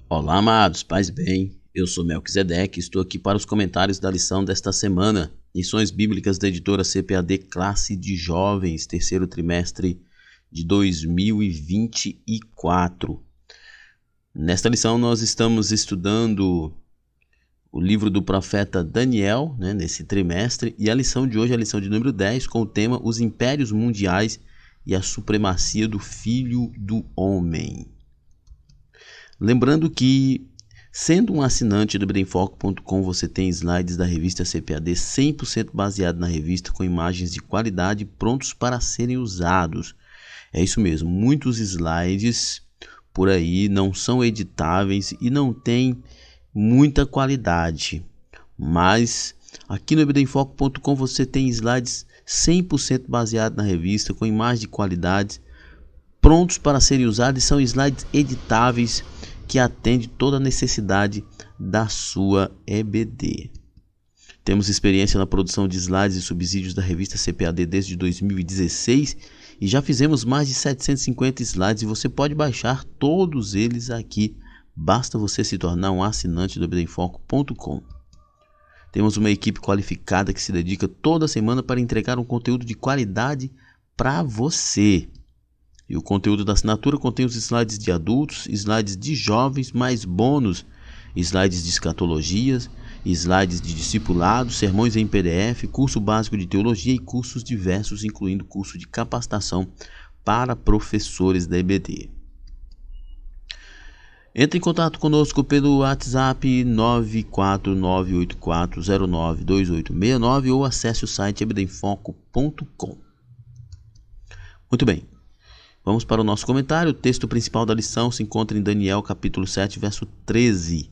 Olá, amados, paz e bem. Eu sou Melquisedeque e estou aqui para os comentários da lição desta semana. Lições bíblicas da editora CPAD Classe de Jovens, terceiro trimestre de 2024. Nesta lição nós estamos estudando o livro do profeta Daniel, nesse trimestre, e a lição de hoje é a lição de número 10, com o tema Os Impérios Mundiais e a Supremacia do Filho do Homem. Lembrando que, sendo um assinante do BremFoco.com, você tem slides da revista CPAD 100% baseado na revista, com imagens de qualidade prontos para serem usados. É isso mesmo, muitos slides por aí não são editáveis e não tem muita qualidade. Mas aqui no BremFoco.com você tem slides 100% baseados na revista, com imagens de qualidade prontos para serem usados, e são slides editáveis que atendem toda a necessidade da sua EBD. Temos experiência na produção de slides e subsídios da revista CPAD desde 2016 e já fizemos mais de 750 slides e você pode baixar todos eles aqui. Basta você se tornar um assinante do BremFoco.com. Temos uma equipe qualificada que se dedica toda semana para entregar um conteúdo de qualidade para você. E o conteúdo da assinatura contém os slides de adultos, slides de jovens, mais bônus, slides de escatologias, slides de discipulado, sermões em PDF, curso básico de teologia e cursos diversos, incluindo curso de capacitação para professores da EBD. Entre em contato conosco pelo WhatsApp 94984092869 ou acesse o site ebdenfoco.com. Muito bem. Vamos para o nosso comentário. O texto principal da lição se encontra em Daniel capítulo 7, verso 13,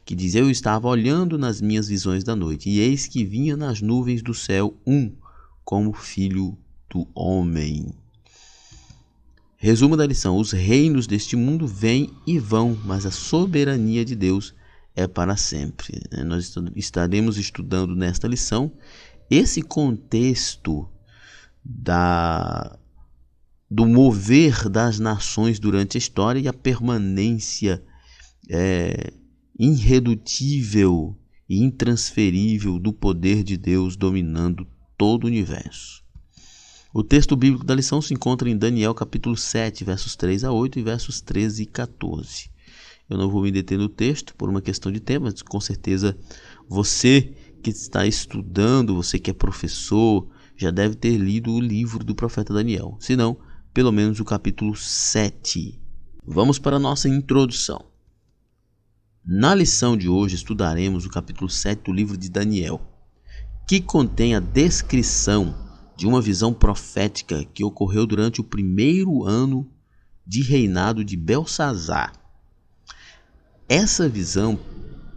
que diz: Eu estava olhando nas minhas visões da noite, e eis que vinha nas nuvens do céu como filho do homem. Resumo da lição: os reinos deste mundo vêm e vão, mas a soberania de Deus é para sempre. Nós estaremos estudando nesta lição esse contexto do mover das nações durante a história e a permanência irredutível e intransferível do poder de Deus dominando todo o universo. O texto bíblico da lição se encontra em Daniel capítulo 7, versos 3 a 8 e versos 13 e 14. Eu não vou me deter no texto por uma questão de tempo, mas com certeza você que está estudando, você que é professor, já deve ter lido o livro do profeta Daniel. Se não, pelo menos o capítulo 7. Vamos para a nossa introdução. Na lição de hoje estudaremos o capítulo 7 do livro de Daniel, que contém a descrição de uma visão profética que ocorreu durante o primeiro ano de reinado de Belsazar. Essa visão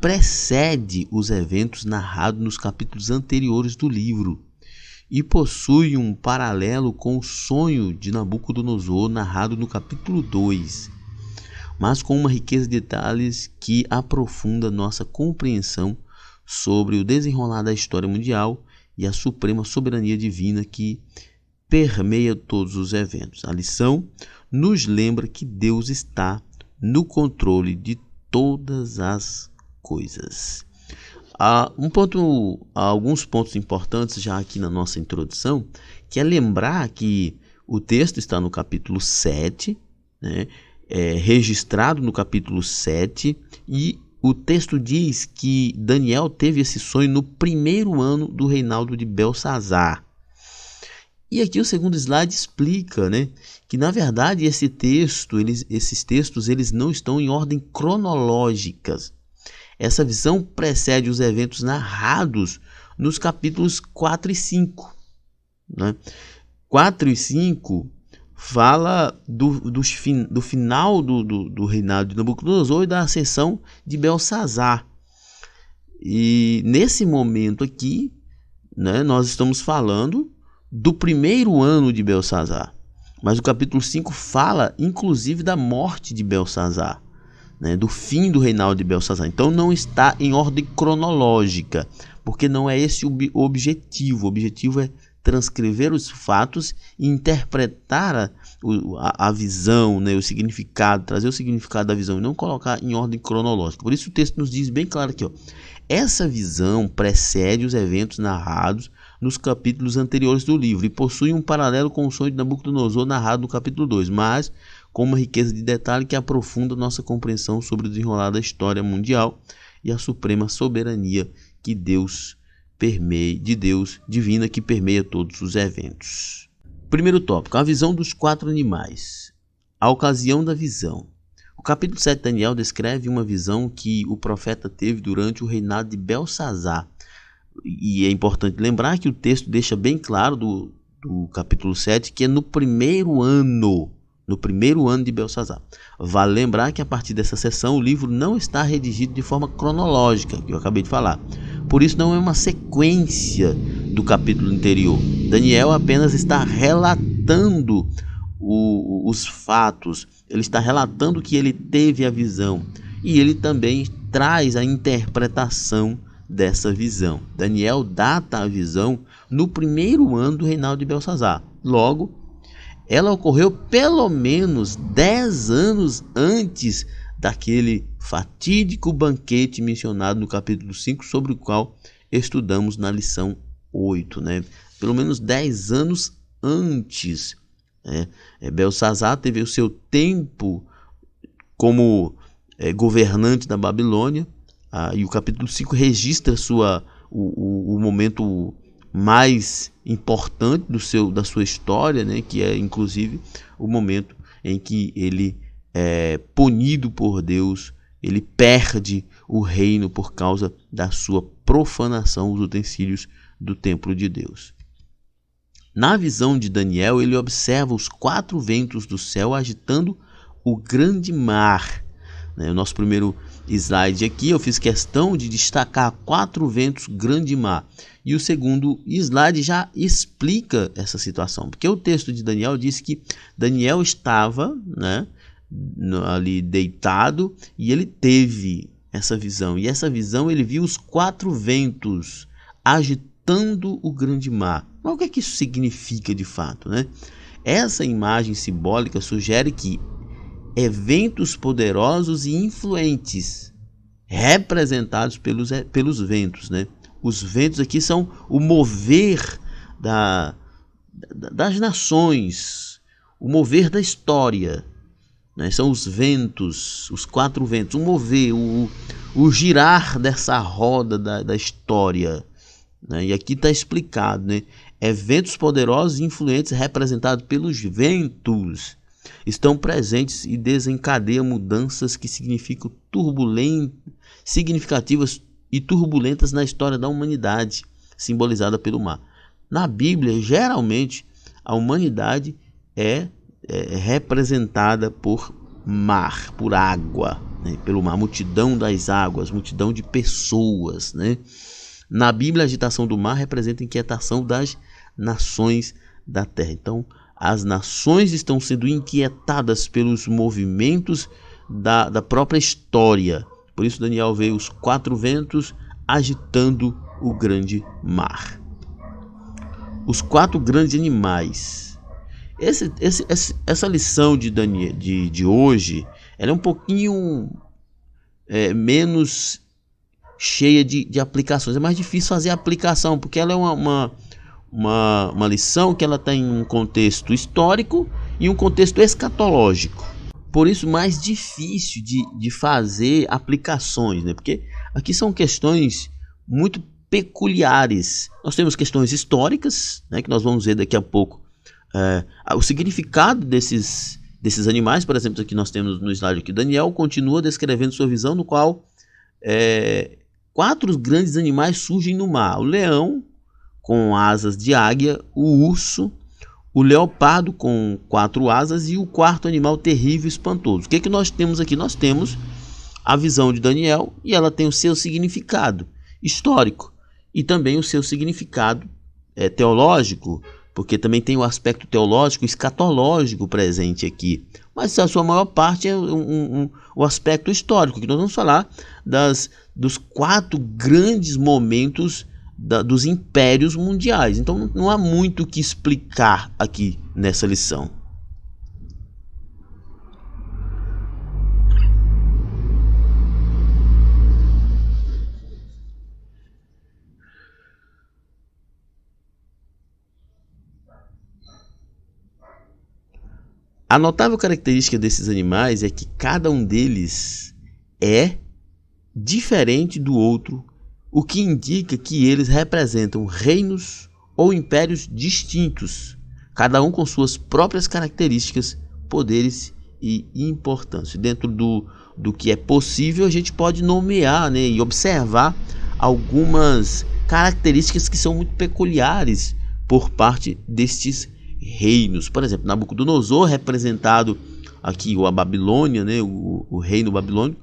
precede os eventos narrados nos capítulos anteriores do livro e possui um paralelo com o sonho de Nabucodonosor narrado no capítulo 2, mas com uma riqueza de detalhes que aprofunda nossa compreensão sobre o desenrolar da história mundial e a suprema soberania divina que permeia todos os eventos. A lição nos lembra que Deus está no controle de todas as coisas. Há alguns pontos importantes já aqui na nossa introdução, que é lembrar que o texto está no capítulo 7, registrado no capítulo 7, e o texto diz que Daniel teve esse sonho no primeiro ano do reinado de Belsazar. E aqui o segundo slide explica, que na verdade esses textos não estão em ordem cronológica. Essa visão precede os eventos narrados nos capítulos 4 e 5. 4 e 5 fala do final do reinado de Nabucodonosor e da ascensão de Belsazar. E nesse momento aqui, nós estamos falando do primeiro ano de Belsazar. Mas o capítulo 5 fala, inclusive, da morte de Belsazar, do fim do reinado de Belsazar. Então não está em ordem cronológica, porque não é esse o objetivo. O objetivo é transcrever os fatos e interpretar a visão, né, o significado, trazer o significado da visão e não colocar em ordem cronológica. Por isso o texto nos diz bem claro aqui, ó, essa visão precede os eventos narrados nos capítulos anteriores do livro e possui um paralelo com o sonho de Nabucodonosor narrado no capítulo 2, mas com uma riqueza de detalhe que aprofunda nossa compreensão sobre o desenrolar da história mundial e a suprema soberania que Deus divina que permeia todos os eventos. Primeiro tópico, a visão dos 4 animais. A ocasião da visão. O capítulo 7 de Daniel descreve uma visão que o profeta teve durante o reinado de Belsazar. E é importante lembrar que o texto deixa bem claro do capítulo 7 que é no primeiro ano de Belsazar. Vale lembrar que a partir dessa sessão o livro não está redigido de forma cronológica, que eu acabei de falar. Por isso não é uma sequência do capítulo anterior. Daniel apenas está relatando os fatos, ele está relatando que ele teve a visão e ele também traz a interpretação dessa visão. Daniel data a visão no primeiro ano do reinado de Belsazar. Logo, ela ocorreu pelo menos 10 anos antes daquele fatídico banquete mencionado no capítulo 5, sobre o qual estudamos na lição 8, né? Pelo menos 10 anos antes. Belsazar teve o seu tempo como governante da Babilônia, e o capítulo 5 registra o momento mais importante da sua história, né, que é inclusive o momento em que ele é punido por Deus, ele perde o reino por causa da sua profanação dos utensílios do templo de Deus. Na visão de Daniel, ele observa os 4 ventos do céu agitando o grande mar. O nosso primeiro slide aqui, eu fiz questão de destacar 4 ventos, grande mar. E o segundo slide já explica essa situação, porque o texto de Daniel diz que Daniel estava, né, ali deitado e ele teve essa visão. E essa visão ele viu os 4 ventos agitando o grande mar. Mas o que é que isso significa de fato, né? Essa imagem simbólica sugere que eventos poderosos e influentes representados pelos ventos, né? Os ventos aqui são o mover das nações, o mover da história, né? São os ventos, os 4 ventos, o mover, o girar dessa roda da história, né? E aqui está explicado, né? Eventos poderosos e influentes representados pelos ventos estão presentes e desencadeiam mudanças que significativas e turbulentas na história da humanidade, simbolizada pelo mar. Na Bíblia, geralmente, a humanidade é representada por mar, por água, né? Pelo mar, multidão das águas, multidão de pessoas, né? Na Bíblia, a agitação do mar representa a inquietação das nações da terra. Então, as nações estão sendo inquietadas pelos movimentos da própria história. Por isso Daniel vê os 4 ventos agitando o grande mar. Os 4 grandes animais. Essa lição de hoje, ela é um pouquinho menos cheia de aplicações. É mais difícil fazer a aplicação, porque ela é uma lição que ela tem um contexto histórico e um contexto escatológico. Por isso mais difícil de fazer aplicações, né? Porque aqui são questões muito peculiares. Nós temos questões históricas, né, que nós vamos ver daqui a pouco. O significado desses animais, por exemplo, aqui nós temos no slide aqui, Daniel continua descrevendo sua visão, no qual 4 grandes animais surgem no mar: o leão com asas de águia, o urso, o leopardo com 4 asas e o 4º animal terrível e espantoso. O que nós temos aqui? Nós temos a visão de Daniel e ela tem o seu significado histórico e também o seu significado teológico, porque também tem o aspecto teológico, escatológico presente aqui. Mas a sua maior parte é o aspecto histórico, que nós vamos falar dos 4 grandes momentos dos impérios mundiais. Então não há muito o que explicar aqui nessa lição. A notável característica desses animais é que cada um deles é diferente do outro, o que indica que eles representam reinos ou impérios distintos, cada um com suas próprias características, poderes e importância. Dentro do que é possível, a gente pode nomear, né, e observar algumas características que são muito peculiares por parte destes reinos. Por exemplo, Nabucodonosor, representado aqui a Babilônia, né, o reino babilônico,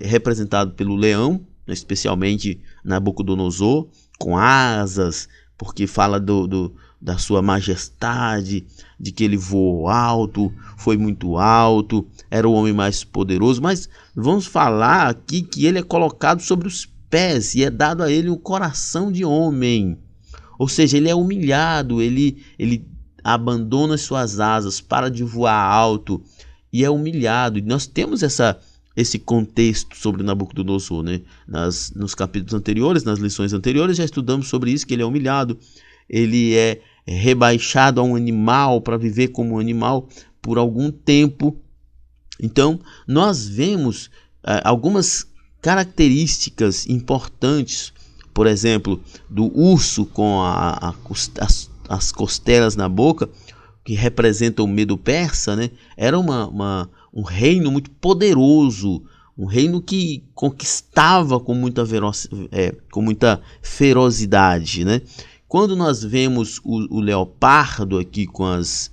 representado pelo leão, especialmente Nabucodonosor, com asas, porque fala da sua majestade, de que ele voou alto, foi muito alto, era o homem mais poderoso. Mas vamos falar aqui que ele é colocado sobre os pés e é dado a ele um coração de homem. Ou seja, ele é humilhado, ele abandona suas asas para de voar alto e é humilhado. E nós temos esse contexto sobre Nabucodonosor, né? Nos capítulos anteriores, nas lições anteriores, já estudamos sobre isso, que ele é humilhado, ele é rebaixado a um animal para viver como um animal por algum tempo. Então, nós vemos algumas características importantes, por exemplo, do urso com as costelas na boca, que representa o medo persa, né? Era um reino muito poderoso, um reino que conquistava com muita ferocidade, né? Quando nós vemos o leopardo aqui com as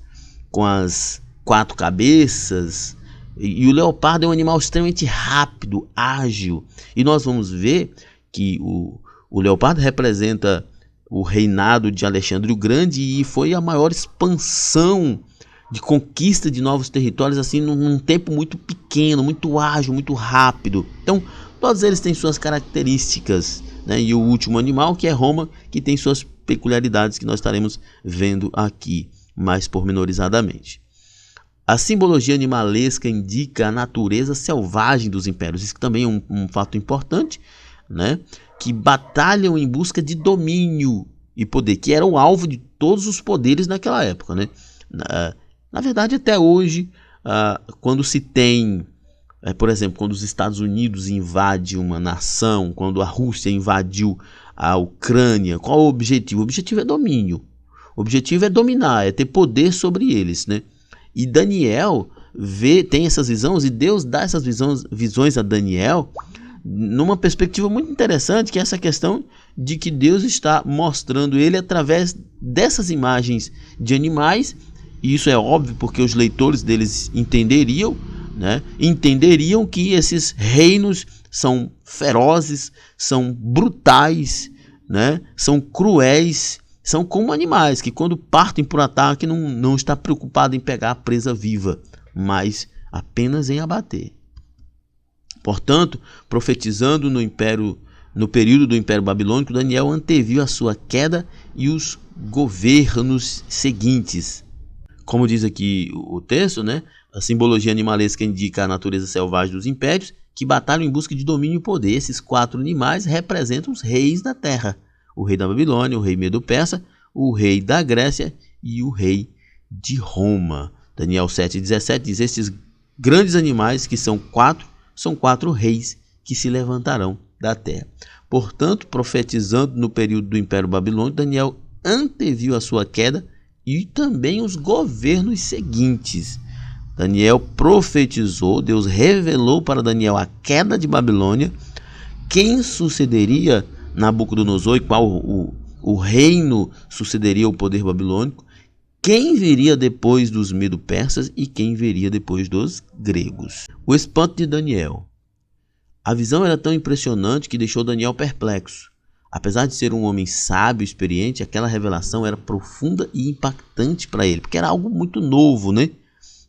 4 cabeças, e o leopardo é um animal extremamente rápido, ágil, e nós vamos ver que o leopardo representa o reinado de Alexandre o Grande e foi a maior expansão de conquista de novos territórios assim num tempo muito pequeno, muito ágil, muito rápido. Então, todos eles têm suas características, né? E o último animal, que é Roma, que tem suas peculiaridades que nós estaremos vendo aqui mais pormenorizadamente. A simbologia animalesca indica a natureza selvagem dos impérios. Isso também é um fato importante, né? Que batalham em busca de domínio e poder, que era o alvo de todos os poderes naquela época, né? Na verdade, até hoje, quando se tem, por exemplo, quando os Estados Unidos invadem uma nação, quando a Rússia invadiu a Ucrânia, qual é o objetivo? O objetivo é domínio. O objetivo é dominar, é ter poder sobre eles, né? E Daniel tem essas visões, e Deus dá essas visões a Daniel numa perspectiva muito interessante, que é essa questão de que Deus está mostrando ele através dessas imagens de animais. E isso é óbvio porque os leitores deles entenderiam, né? Entenderiam que esses reinos são ferozes, são brutais, né? São cruéis, são como animais que quando partem por ataque não está preocupado em pegar a presa viva, mas apenas em abater. Portanto, profetizando no período do Império Babilônico, Daniel anteviu a sua queda e os governos seguintes. Como diz aqui o texto, né? A simbologia animalesca indica a natureza selvagem dos impérios que batalham em busca de domínio e poder. Esses 4 animais representam os reis da terra: o rei da Babilônia, o rei Medo-Persa, o rei da Grécia e o rei de Roma. Daniel 7,17 diz: estes grandes animais, que são 4 reis que se levantarão da terra. Portanto, profetizando no período do Império Babilônico, Daniel anteviu a sua queda e também os governos seguintes. Daniel profetizou, Deus revelou para Daniel a queda de Babilônia, quem sucederia Nabucodonosor e qual o reino sucederia o poder babilônico, quem viria depois dos medo-persas e quem viria depois dos gregos. O espanto de Daniel. A visão era tão impressionante que deixou Daniel perplexo. Apesar de ser um homem sábio e experiente, aquela revelação era profunda e impactante para ele, porque era algo muito novo, né?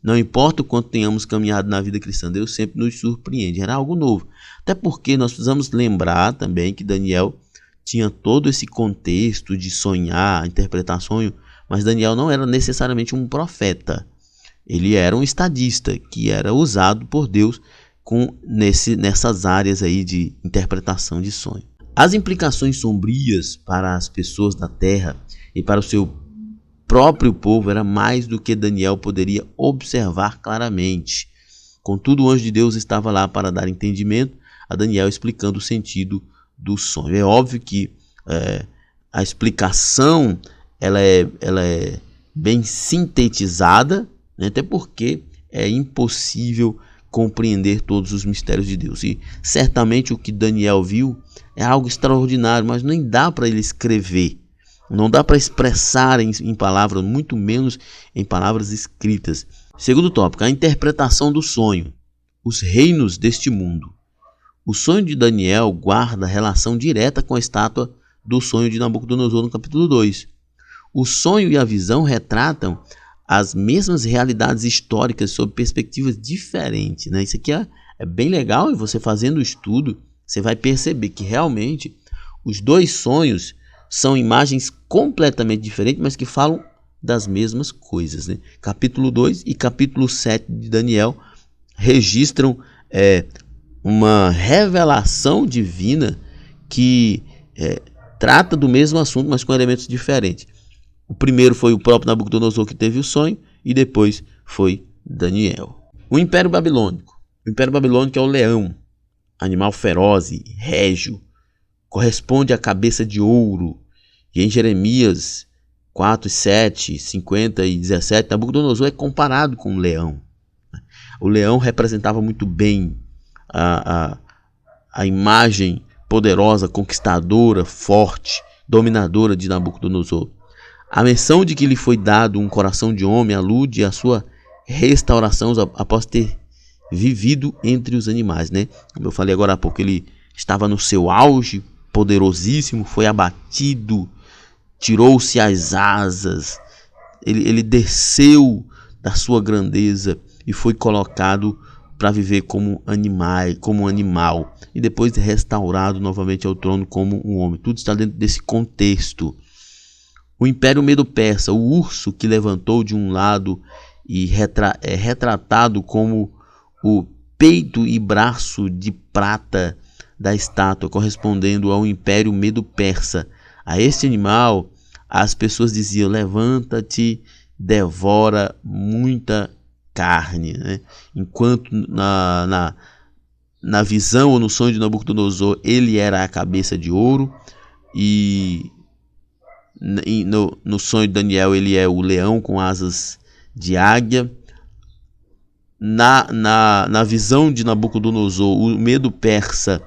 Não importa o quanto tenhamos caminhado na vida cristã, Deus sempre nos surpreende, era algo novo. Até porque nós precisamos lembrar também que Daniel tinha todo esse contexto de sonhar, interpretar sonho, mas Daniel não era necessariamente um profeta. Ele era um estadista que era usado por Deus nessas áreas aí de interpretação de sonho. As implicações sombrias para as pessoas da terra e para o seu próprio povo era mais do que Daniel poderia observar claramente. Contudo, o anjo de Deus estava lá para dar entendimento a Daniel, explicando o sentido do sonho. É óbvio que a explicação ela é bem sintetizada, né? Até porque é impossível compreender todos os mistérios de Deus. E certamente o que Daniel viu é algo extraordinário, mas nem dá para ele escrever. Não dá para expressar em palavras, muito menos em palavras escritas. Segundo tópico, a interpretação do sonho. Os reinos deste mundo. O sonho de Daniel guarda relação direta com a estátua do sonho de Nabucodonosor no capítulo 2. O sonho e a visão retratam as mesmas realidades históricas sob perspectivas diferentes, né? Isso aqui é bem legal, e você fazendo o estudo, você vai perceber que realmente os dois sonhos são imagens completamente diferentes, mas que falam das mesmas coisas, né? Capítulo 2 e capítulo 7 de Daniel registram uma revelação divina que trata do mesmo assunto, mas com elementos diferentes. O primeiro foi o próprio Nabucodonosor que teve o sonho, e depois foi Daniel. O Império Babilônico. O Império Babilônico é o leão, animal feroz e régio, corresponde à cabeça de ouro. E em Jeremias 4, 7, 50 e 17, Nabucodonosor é comparado com um leão. O leão representava muito bem a imagem poderosa, conquistadora, forte, dominadora de Nabucodonosor. A menção de que lhe foi dado um coração de homem alude à sua restauração após ter vivido entre os animais, né? Como eu falei agora há pouco, ele estava no seu auge, poderosíssimo, foi abatido, tirou-se as asas, ele desceu da sua grandeza e foi colocado para viver como um animal, e depois restaurado novamente ao trono como um homem. Tudo está dentro desse contexto. O Império Medo-Persa, o urso que levantou de um lado e é retratado como o peito e braço de prata da estátua, correspondendo ao Império Medo-Persa. A este animal, as pessoas diziam: levanta-te, devora muita carne, né? Enquanto na visão ou no sonho de Nabucodonosor ele era a cabeça de ouro, e no sonho de Daniel ele é o leão com asas de águia. Na visão de Nabucodonosor, o medo persa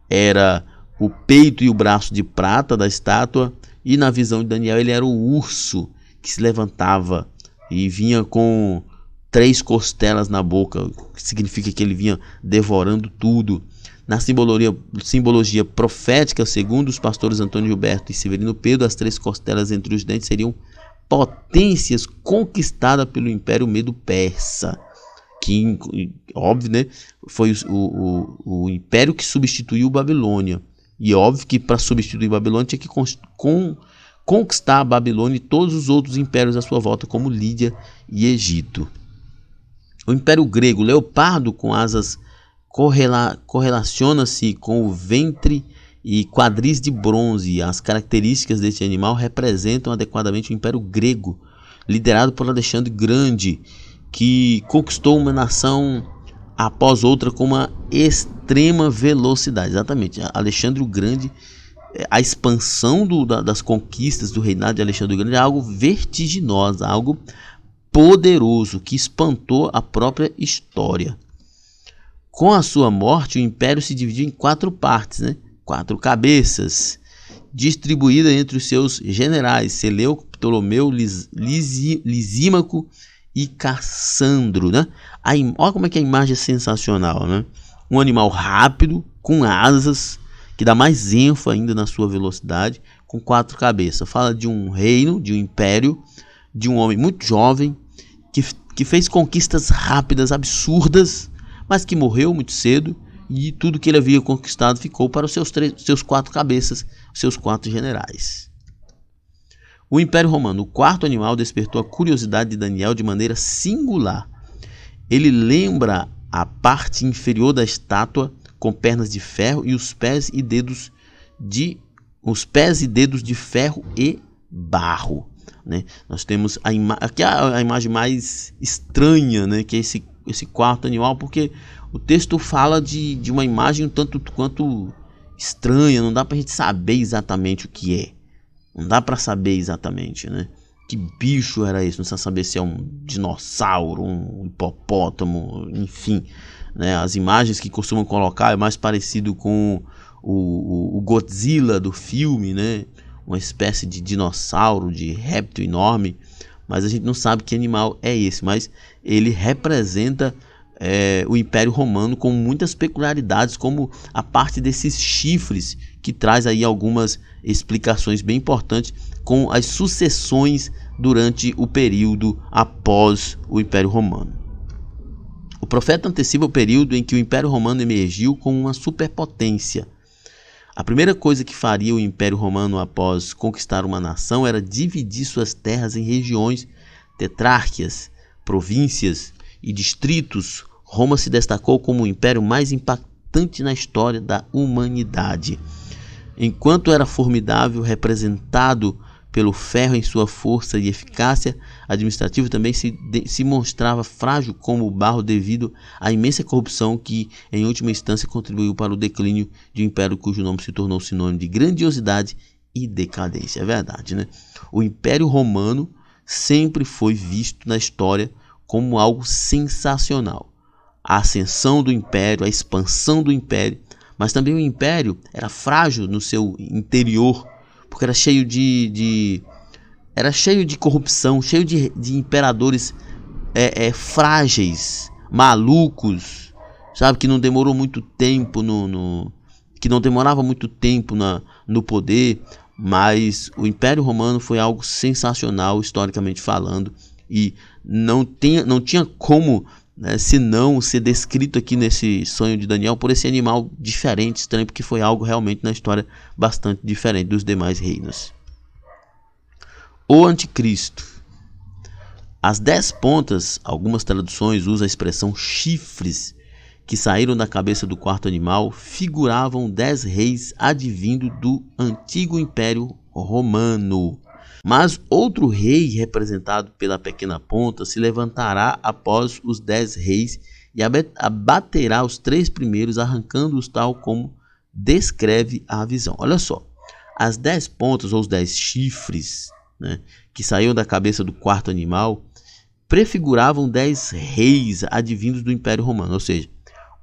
era o peito e o braço de prata da estátua, e na visão de Daniel ele era o urso que se levantava e vinha com 3 costelas na boca, que significa que ele vinha devorando tudo. Na simbologia profética, segundo os pastores Antônio Gilberto e Severino Pedro, as 3 costelas entre os dentes seriam potências conquistadas pelo Império Medo-Persa, que, óbvio, né, foi o império que substituiu Babilônia. E óbvio que para substituir Babilônia tinha que conquistar a Babilônia e todos os outros impérios à sua volta, como Lídia e Egito. O Império Grego, leopardo com asas, correlaciona-se com o ventre e quadris de bronze. As características deste animal representam adequadamente o Império Grego, liderado por Alexandre Grande, que conquistou uma nação após outra com uma extrema velocidade. Exatamente, Alexandre o Grande, a expansão das conquistas do reinado de Alexandre o Grande é algo vertiginoso, algo poderoso, que espantou a própria história. Com a sua morte, o império se dividiu em 4 partes, né? 4 cabeças, distribuídas entre os seus generais, Seleuco, Ptolomeu, Lisímaco e Cassandro, né? Olha como é que a imagem é sensacional, né? Um animal rápido, com asas, que dá mais ênfase ainda na sua velocidade, com 4 cabeças. Fala de um reino, de um império, de um homem muito jovem, que fez conquistas rápidas, absurdas, mas que morreu muito cedo, e tudo que ele havia conquistado ficou para os seus 4 cabeças, seus 4 generais. O Império Romano, o quarto animal, despertou a curiosidade de Daniel de maneira singular. Ele lembra a parte inferior da estátua com pernas de ferro e os pés e dedos de ferro e barro, né? Nós temos aqui a imagem mais estranha, né, que é esse quarto animal, porque o texto fala de uma imagem um tanto quanto estranha, não dá pra gente saber exatamente o que é. Não dá pra saber exatamente, né? Que bicho era esse? Não precisa saber se é um dinossauro, um hipopótamo, enfim, né? As imagens que costumam colocar é mais parecido com o Godzilla do filme, né? Uma espécie de dinossauro, de réptil enorme, mas a gente não sabe que animal é esse, mas ele representa o Império Romano com muitas peculiaridades, como a parte desses chifres, que traz aí algumas explicações bem importantes com as sucessões durante o período após o Império Romano. O profeta antecipa o período em que o Império Romano emergiu como uma superpotência. A primeira coisa que faria o Império Romano após conquistar uma nação era dividir suas terras em regiões, tetrarquias, províncias e distritos. Roma se destacou como o império mais impactante na história da humanidade. Enquanto era formidável, representado pelo ferro em sua força e eficácia administrativa, também se mostrava frágil como o barro devido à imensa corrupção que, em última instância, contribuiu para o declínio de um império cujo nome se tornou sinônimo de grandiosidade e decadência. É verdade, né? O Império Romano sempre foi visto na história como algo sensacional. A ascensão do império, a expansão do império, mas também o império era frágil no seu interior, porque era cheio de corrupção, cheio de imperadores frágeis, malucos, sabe, que não demorou muito tempo que não demorava muito tempo no poder. Mas o Império Romano foi algo sensacional historicamente falando, e não tinha como, né, se não ser descrito aqui nesse sonho de Daniel por esse animal diferente, estranho, porque foi algo realmente na história bastante diferente dos demais reinos. O Anticristo. As 10 pontas, algumas traduções usam a expressão chifres, que saíram da cabeça do quarto animal, figuravam 10 reis advindo do antigo Império Romano. Mas outro rei, representado pela pequena ponta, se levantará após os 10 reis e abaterá os 3 primeiros, arrancando-os tal como descreve a visão. Olha só, as 10 pontas ou os 10 chifres, né, que saíram da cabeça do quarto animal, prefiguravam 10 reis advindos do Império Romano. Ou seja,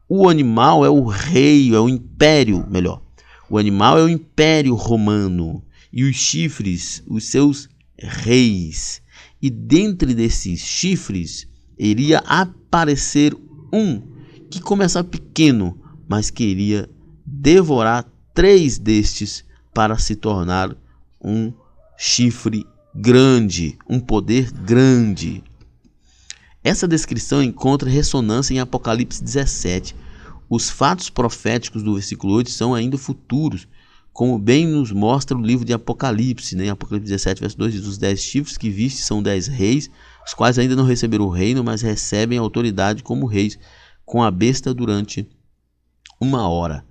o animal é o rei, é o império, melhor. O animal é o Império Romano e os chifres, os seus reis. E dentre desses chifres iria aparecer um que começava pequeno, mas queria devorar 3 destes para se tornar um chifre grande, um poder grande. Essa descrição encontra ressonância em Apocalipse 17. Os fatos proféticos do versículo 8 são ainda futuros, como bem nos mostra o livro de Apocalipse, né? Apocalipse 17, verso 2 diz: os 10 chifres que viste são 10 reis, os quais ainda não receberam o reino, mas recebem autoridade como reis, com a besta durante 1 hora.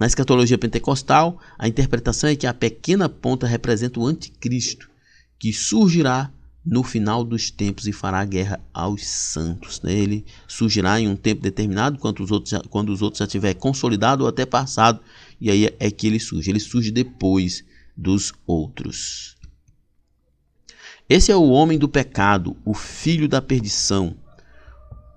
Na escatologia pentecostal, a interpretação é que a pequena ponta representa o anticristo, que surgirá no final dos tempos e fará guerra aos santos, né? Ele surgirá em um tempo determinado, quando os outros já tiverem consolidado ou até passado, e aí é que ele surge depois dos outros. Esse é o homem do pecado, o filho da perdição.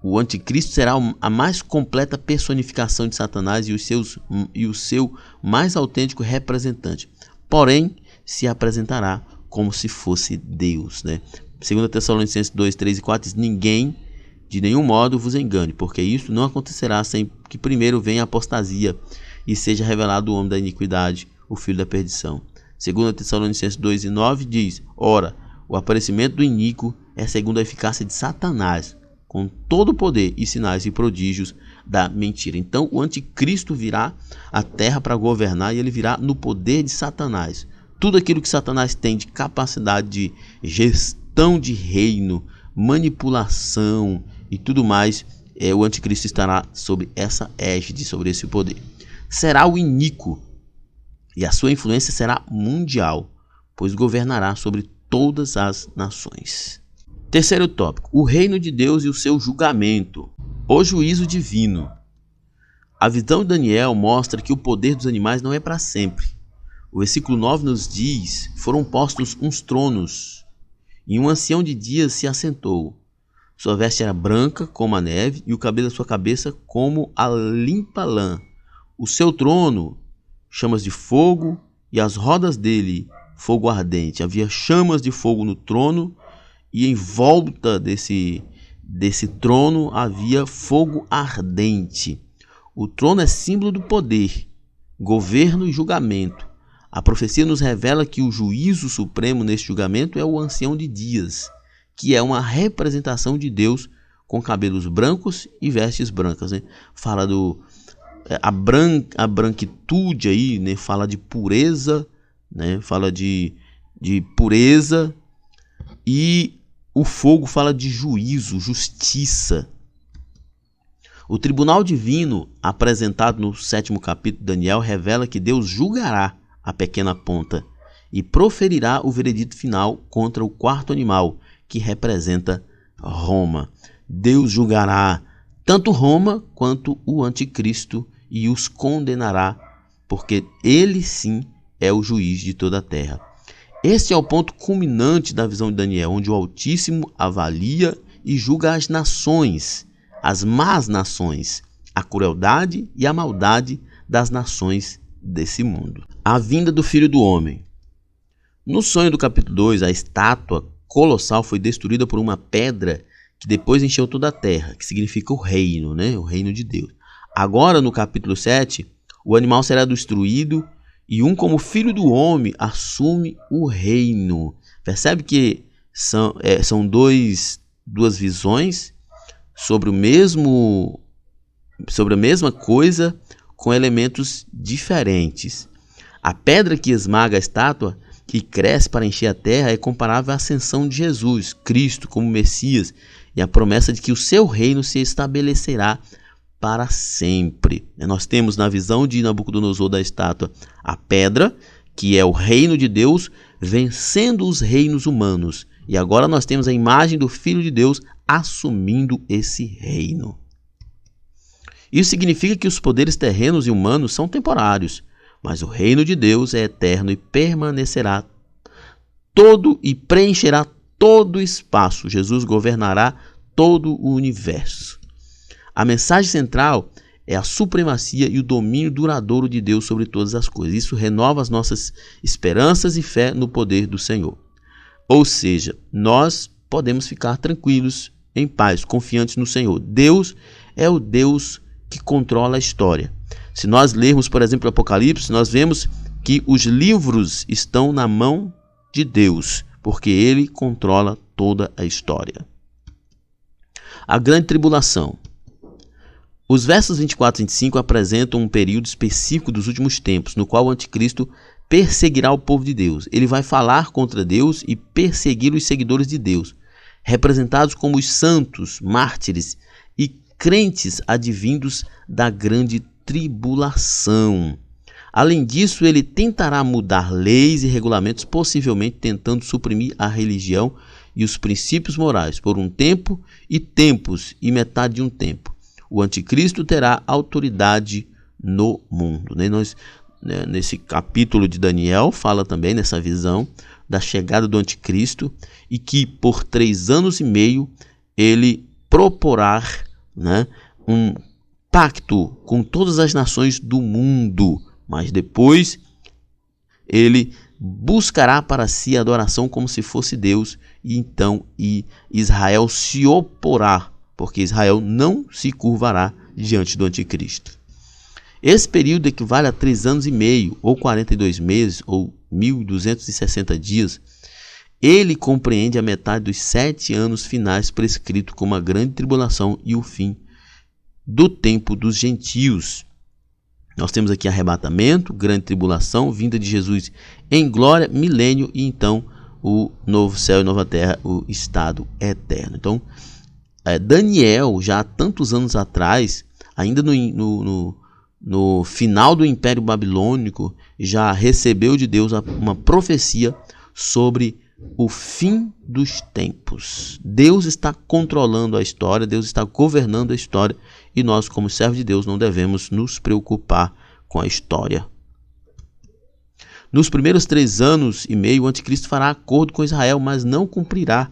O anticristo será a mais completa personificação de Satanás e o seu mais autêntico representante. Porém, se apresentará como se fosse Deus, né? 2 Tessalonicenses 2, 3 e 4 diz: ninguém de nenhum modo vos engane, porque isso não acontecerá sem que primeiro venha a apostasia e seja revelado o homem da iniquidade, o filho da perdição. 2 Tessalonicenses 2 e 9 diz: ora, o aparecimento do iníquo é segundo a eficácia de Satanás, com todo o poder e sinais e prodígios, da mentira. Então o anticristo virá à terra para governar e ele virá no poder de Satanás. Tudo aquilo que Satanás tem de capacidade de gestão de reino, manipulação e tudo mais, o anticristo estará sobre essa égide, sobre esse poder. Será o iníquo e a sua influência será mundial, pois governará sobre todas as nações. Terceiro tópico, o reino de Deus e o seu julgamento, o juízo divino. A visão de Daniel mostra que o poder dos animais não é para sempre. O versículo 9 nos diz: foram postos uns tronos, e um ancião de dias se assentou. Sua veste era branca como a neve, e o cabelo da sua cabeça como a limpa lã. O seu trono, chamas de fogo, e as rodas dele, fogo ardente. Havia chamas de fogo no trono, e em volta desse trono havia fogo ardente. O trono é símbolo do poder, governo e julgamento. A profecia nos revela que o juízo supremo neste julgamento é o ancião de dias, que é uma representação de Deus com cabelos brancos e vestes brancas, né? Fala a branquitude aí, né? Fala de pureza, né? Fala de pureza, e o fogo fala de juízo, justiça. O tribunal divino apresentado no 7º capítulo de Daniel revela que Deus julgará a pequena ponta e proferirá o veredito final contra o quarto animal, que representa Roma. Deus julgará tanto Roma quanto o anticristo e os condenará, porque ele sim é o juiz de toda a terra. Este é o ponto culminante da visão de Daniel, onde o Altíssimo avalia e julga as nações, as más nações, a crueldade e a maldade das nações desse mundo. A vinda do Filho do Homem. No sonho do capítulo 2, a estátua colossal foi destruída por uma pedra que depois encheu toda a terra, que significa o reino, né? O reino de Deus. Agora, no capítulo 7, o animal será destruído e como filho do homem assume o reino. Percebe que são duas visões sobre a mesma coisa, com elementos diferentes. A pedra que esmaga a estátua, que cresce para encher a terra, é comparável à ascensão de Jesus, Cristo, como Messias, e a promessa de que o seu reino se estabelecerá para sempre. Nós temos na visão de Nabucodonosor da estátua a pedra, que é o reino de Deus, vencendo os reinos humanos. E agora nós temos a imagem do Filho de Deus assumindo esse reino. Isso significa que os poderes terrenos e humanos são temporários, mas o reino de Deus é eterno e permanecerá todo e preencherá todo o espaço. Jesus governará todo o universo. A mensagem central é a supremacia e o domínio duradouro de Deus sobre todas as coisas. Isso renova as nossas esperanças e fé no poder do Senhor. Ou seja, nós podemos ficar tranquilos, em paz, confiantes no Senhor. Deus é o Deus que controla a história. Se nós lermos, por exemplo, o Apocalipse, nós vemos que os livros estão na mão de Deus, porque Ele controla toda a história. A grande tribulação. Os versos 24 e 25 apresentam um período específico dos últimos tempos, no qual o anticristo perseguirá o povo de Deus. Ele vai falar contra Deus e perseguir os seguidores de Deus, representados como os santos, mártires e crentes advindos da grande tribulação. Além disso, ele tentará mudar leis e regulamentos, possivelmente tentando suprimir a religião e os princípios morais por um tempo e tempos e metade de um tempo. O anticristo terá autoridade no mundo. Nesse capítulo de Daniel, fala também nessa visão da chegada do anticristo e que por 3 anos e meio ele proporá um pacto com todas as nações do mundo, mas depois ele buscará para si a adoração como se fosse Deus, e então Israel se oporá, porque Israel não se curvará diante do anticristo. Esse período equivale a 3 anos e meio, ou 42 meses, ou 1.260 dias. Ele compreende a metade dos 7 anos finais prescritos como a grande tribulação e o fim do tempo dos gentios. Nós temos aqui arrebatamento, grande tribulação, vinda de Jesus em glória, milênio e então o novo céu e nova terra, o estado eterno. Então, Daniel, já há tantos anos atrás, ainda no final do Império Babilônico, já recebeu de Deus uma profecia sobre o fim dos tempos. Deus está controlando a história, Deus está governando a história e nós, como servos de Deus, não devemos nos preocupar com a história. Nos primeiros 3 anos e meio, o anticristo fará acordo com Israel, mas não cumprirá.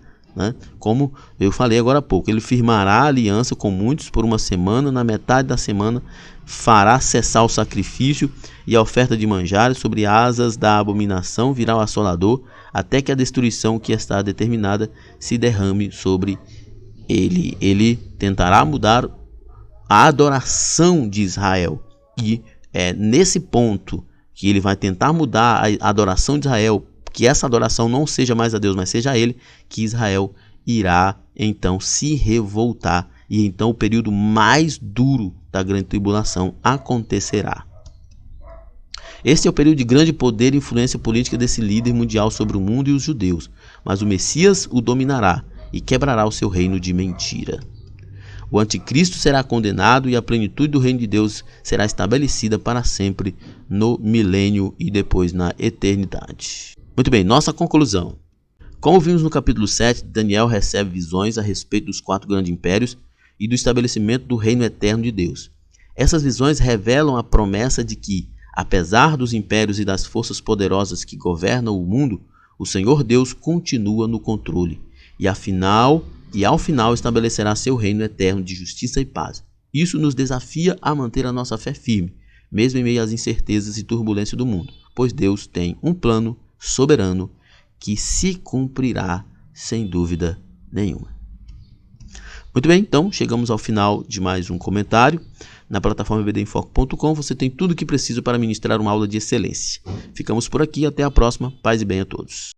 Como eu falei agora há pouco, ele firmará aliança com muitos por uma semana, na metade da semana fará cessar o sacrifício e a oferta de manjares, sobre asas da abominação virá o assolador, até que a destruição que está determinada se derrame sobre ele. Ele tentará mudar a adoração de Israel, e é nesse ponto que ele vai tentar mudar a adoração de Israel, que essa adoração não seja mais a Deus, mas seja a ele, que Israel irá então se revoltar e então o período mais duro da grande tribulação acontecerá. Este é o período de grande poder e influência política desse líder mundial sobre o mundo e os judeus, mas o Messias o dominará e quebrará o seu reino de mentira. O anticristo será condenado e a plenitude do reino de Deus será estabelecida para sempre no milênio e depois na eternidade. Muito bem, nossa conclusão. Como vimos no capítulo 7, Daniel recebe visões a respeito dos 4 grandes impérios e do estabelecimento do reino eterno de Deus. Essas visões revelam a promessa de que, apesar dos impérios e das forças poderosas que governam o mundo, o Senhor Deus continua no controle e ao final estabelecerá seu reino eterno de justiça e paz. Isso nos desafia a manter a nossa fé firme, mesmo em meio às incertezas e turbulência do mundo, pois Deus tem um plano soberano que se cumprirá sem dúvida nenhuma. Muito bem, então chegamos ao final de mais um comentário. Na plataforma ebdemfoco.com você tem tudo o que precisa para ministrar uma aula de excelência. Ficamos por aqui, até a próxima. Paz e bem a todos.